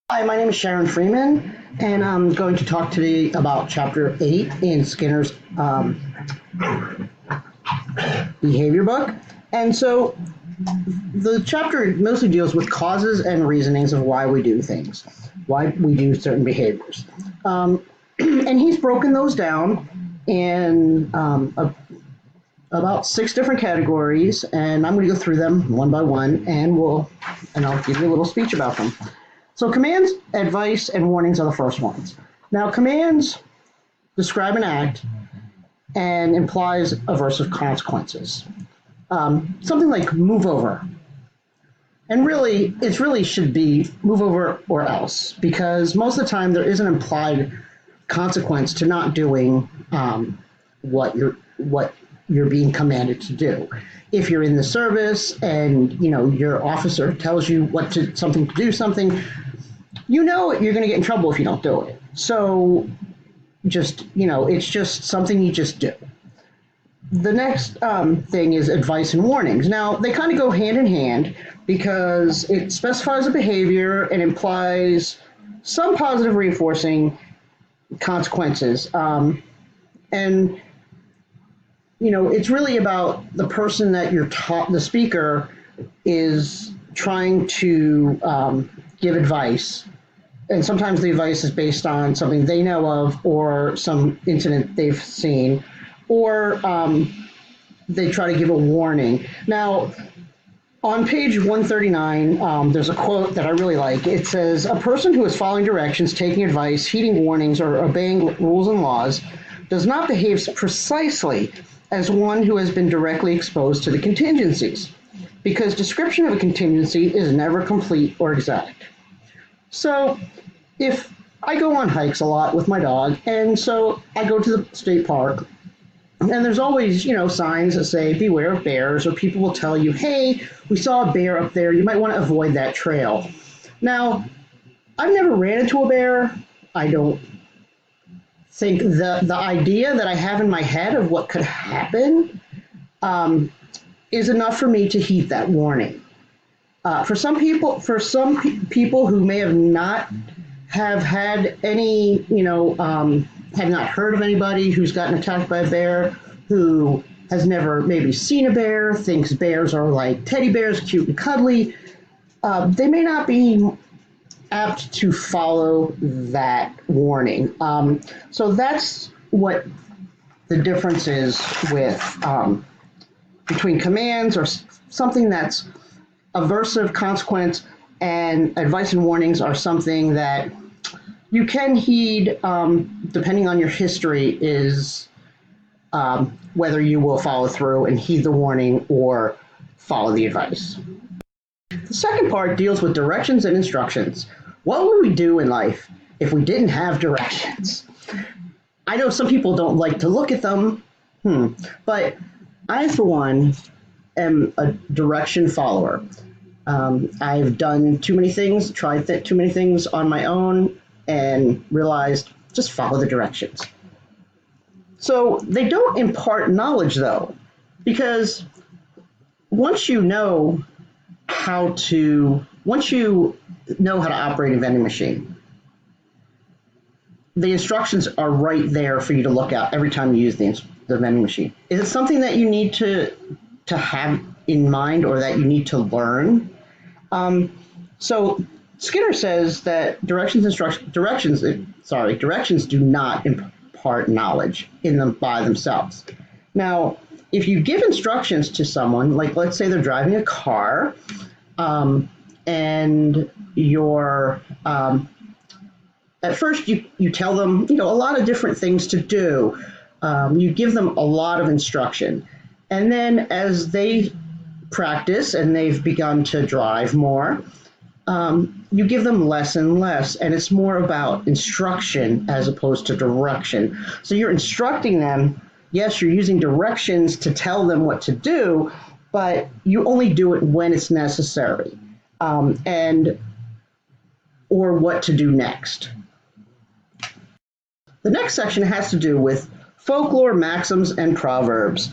Hi, my name is Sharon Freeman, and I'm going to talk today about Chapter 8 in Skinner's behavior book. And so the chapter mostly deals with causes and reasonings of why we do things, why we do certain behaviors. And he's broken those down in about six different categories, and I'm going to go through them one by one, and I'll give you a little speech about them. So commands, advice, and warnings are the first ones. Now, commands describe an act and implies aversive consequences. Something like move over. And really, it really should be move over or else, because most of the time there is an implied consequence to not doing what you're being commanded to do. If you're in the service and your officer tells you something to do something, you're going to get in trouble if you don't do it. So it's just something you just do. The next thing is advice and warnings. Now, they kind of go hand in hand because it specifies a behavior and implies some positive reinforcing consequences. And it's really about the person that you're taught, the speaker is trying to give advice. And sometimes the advice is based on something they know of or some incident they've seen, or they try to give a warning. Now, on page 139, there's a quote that I really like. It says, "A person who is following directions, taking advice, heeding warnings, or obeying rules and laws does not behave precisely as one who has been directly exposed to the contingencies, because description of a contingency is never complete or exact." So if I go on hikes a lot with my dog, and so I go to the state park, and there's always, signs that say, beware of bears, or people will tell you, hey, we saw a bear up there, you might want to avoid that trail. Now, I've never ran into a bear. I don't think the idea that I have in my head of what could happen is enough for me to heed that warning. For some people who may have not have had any, have not heard of anybody who's gotten attacked by a bear, who has never maybe seen a bear, thinks bears are like teddy bears, cute and cuddly, they may not be apt to follow that warning. So that's what the difference is with between commands or something that's aversive consequence, and advice and warnings are something that you can heed depending on your history, is whether you will follow through and heed the warning or follow the advice. The second part deals with directions and instructions. What would we do in life if we didn't have directions? I know some people don't like to look at them, but I, for one, am a direction follower. I've done too many things, tried too many things on my own, and realized just follow the directions. So they don't impart knowledge, though, because once you know how to operate a vending machine, the instructions are right there for you to look at every time you use the vending machine. Is it something that you need to have in mind or that you need to learn? So Skinner says that directions do not impart knowledge in them by themselves. Now, if you give instructions to someone, like let's say they're driving a car, and you're at first you tell them a lot of different things to do. You give them a lot of instruction, and then as they practice and they've begun to drive more, you give them less and less, and it's more about instruction as opposed to direction. So you're instructing them. Yes, you're using directions to tell them what to do, but you only do it when it's necessary, or what to do next. The next section has to do with folklore, maxims, and proverbs.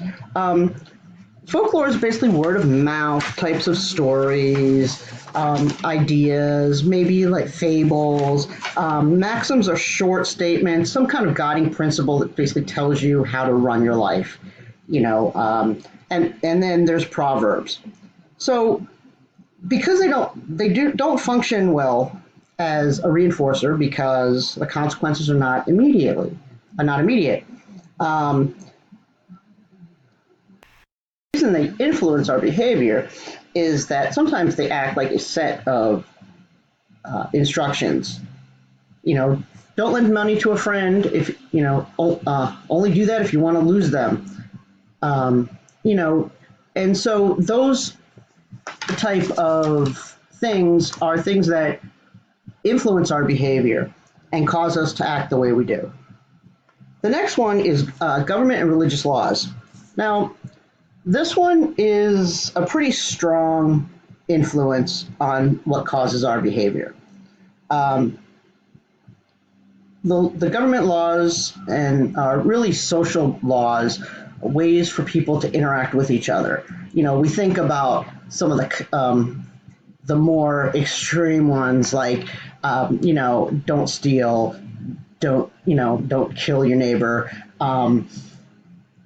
Folklore is basically word of mouth types of stories, ideas, maybe like fables. Maxims are short statements, some kind of guiding principle that basically tells you how to run your life. You know, and then there's proverbs. So because they don't function well as a reinforcer because the consequences are not immediate. Um, the reason they influence our behavior is that sometimes they act like a set of instructions. You know, don't lend money to a friend if only do that if you want to lose them. Um, you know, and so those type of things are things that influence our behavior and cause us to act the way we do. The next one is government and religious laws. Now, this one is a pretty strong influence on what causes our behavior. Um, the government laws and really social laws, ways for people to interact with each other. You know, we think about some of the more extreme ones, like don't steal, don't kill your neighbor.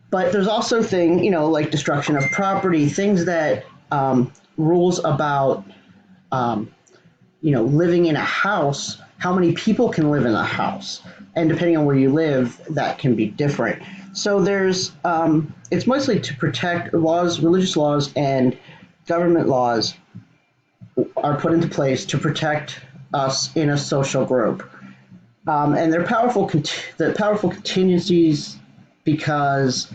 But there's also things, like destruction of property, things that rules about um, living in a house, how many people can live in a house. And depending on where you live, that can be different. So it's mostly to protect laws, religious laws, and government laws are put into place to protect us in a social group. And they're powerful contingencies because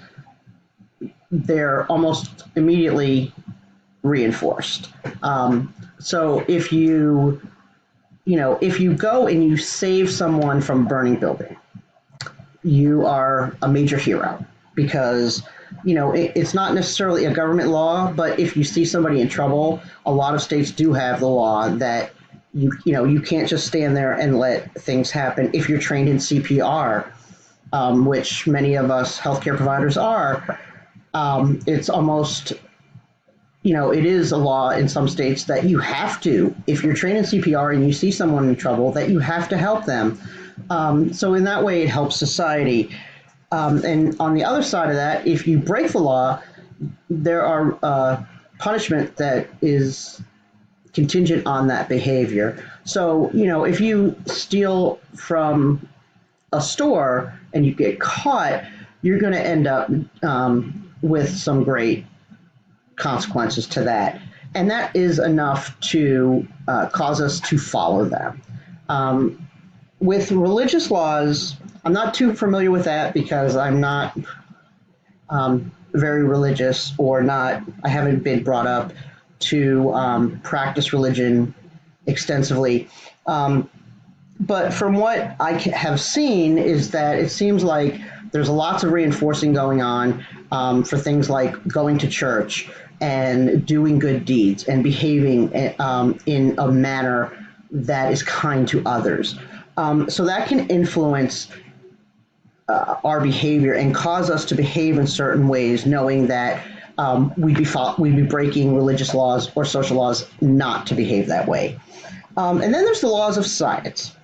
they're almost immediately reinforced. So if you go and you save someone from a burning building, you are a major hero because it's not necessarily a government law, but if you see somebody in trouble, a lot of states do have the law that you can't just stand there and let things happen if you're trained in CPR, which many of us healthcare providers are. It's almost it is a law in some states that you have to, if you're trained in CPR and you see someone in trouble, that you have to help them. So in that way, it helps society. And on the other side of that, if you break the law, there are punishment that is contingent on that behavior. So, if you steal from a store and you get caught, you're going to end up with some great consequences to that. And that is enough to cause us to follow them. With religious laws, I'm not too familiar with that because I'm not very religious I haven't been brought up to practice religion extensively. But from what I have seen is that it seems like there's lots of reinforcing going on for things like going to church and doing good deeds and behaving in a manner that is kind to others. So that can influence our behavior and cause us to behave in certain ways, knowing that we'd be breaking religious laws or social laws not to behave that way. And then there's the laws of science.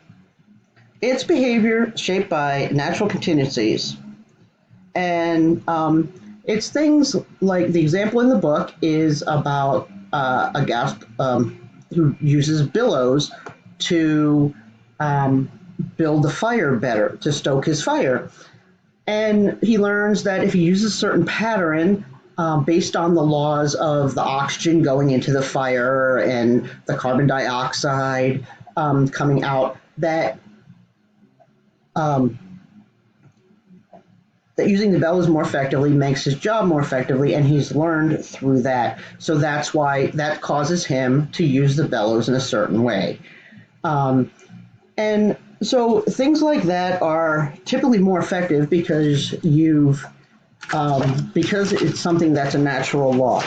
It's behavior shaped by natural contingencies. And it's things like the example in the book is about a gas who uses billows to build the fire better, to stoke his fire. And he learns that if he uses a certain pattern based on the laws of the oxygen going into the fire and the carbon dioxide coming out, um, that using the bellows more effectively makes his job more effectively, and he's learned through that. So that's why that causes him to use the bellows in a certain way. And so things like that are typically more effective because because it's something that's a natural law.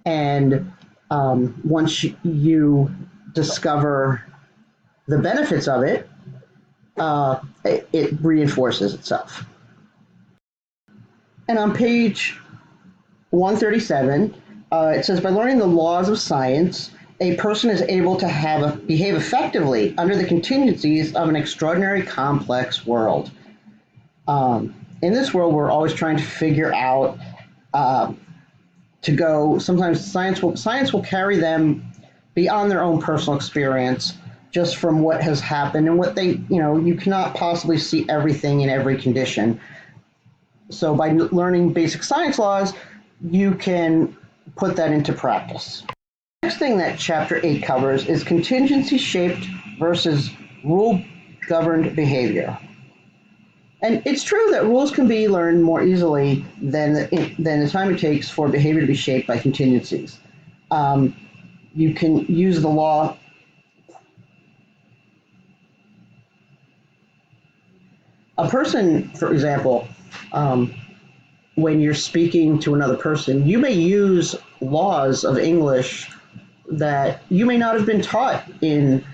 And once you discover the benefits of it, it reinforces itself. And on page 137, it says, by learning the laws of science, a person is able to behave effectively under the contingencies of an extraordinary complex world. In this world, we're always trying to figure out to go. Sometimes science will carry them beyond their own personal experience, just from what has happened and what they, you cannot possibly see everything in every condition. So by learning basic science laws, you can put that into practice. The next thing that Chapter 8 covers is contingency-shaped versus rule-governed behavior. And it's true that rules can be learned more easily than the time it takes for behavior to be shaped by contingencies. You can use the law. A person, for example, when you're speaking to another person, you may use laws of English that you may not have been taught in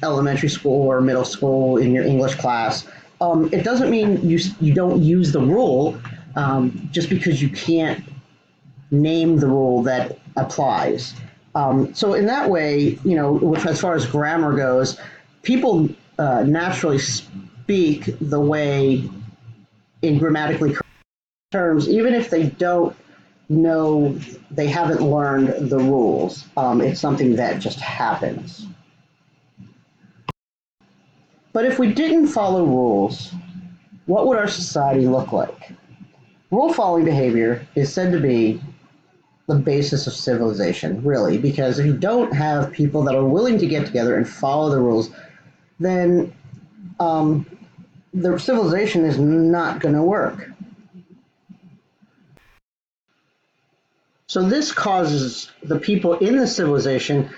elementary school or middle school in your English class. It doesn't mean you don't use the rule just because you can't name the rule that applies. So in that way, as far as grammar goes, people naturally speak the way in grammatically correct terms, even if they don't know, they haven't learned the rules. It's something that just happens. But if we didn't follow rules, what would our society look like? Rule-following behavior is said to be the basis of civilization, really, because if you don't have people that are willing to get together and follow the rules, then the civilization is not going to work. So this causes the people in the civilization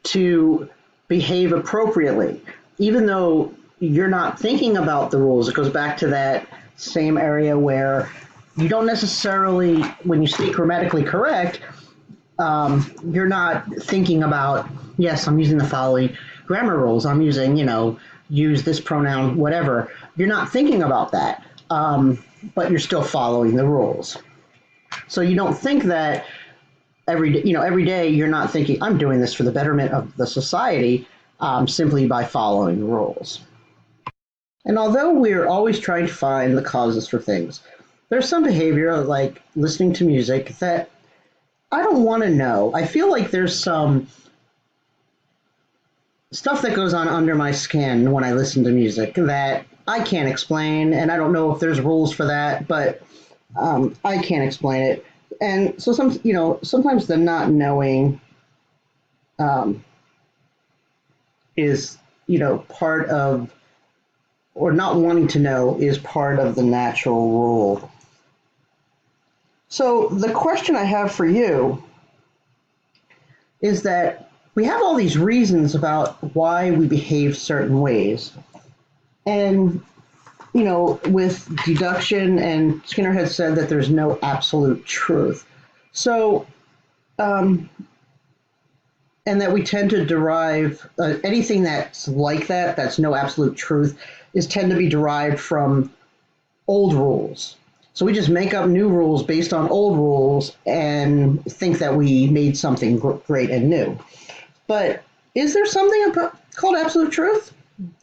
to behave appropriately, even though you're not thinking about the rules. It goes back to that same area where you don't necessarily, when you speak grammatically correct, you're not thinking about, yes, I'm using the following grammar rules. I'm using, use this pronoun, whatever. You're not thinking about that, but you're still following the rules. So you don't think that every day you're not thinking, I'm doing this for the betterment of the society, simply by following the rules. And although we're always trying to find the causes for things, there's some behavior like listening to music that I don't want to know. I feel like there's some stuff that goes on under my skin when I listen to music that I can't explain, and I don't know if there's rules for that, but I can't explain it. And so sometimes the not knowing is, part of, or not wanting to know is part of the natural rule. So the question I have for you is that we have all these reasons about why we behave certain ways. And, with deduction, and Skinner had said that there's no absolute truth. So, and that we tend to derive anything that's like that, that's no absolute truth, tend to be derived from old rules. So we just make up new rules based on old rules and think that we made something great and new. But is there something called absolute truth?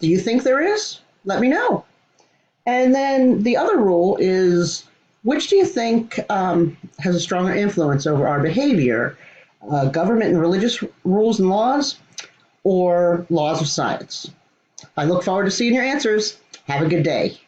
Do you think there is? Let me know. And then the other rule is, which do you think has a stronger influence over our behavior? Government and religious rules and laws, or laws of science? I look forward to seeing your answers. Have a good day.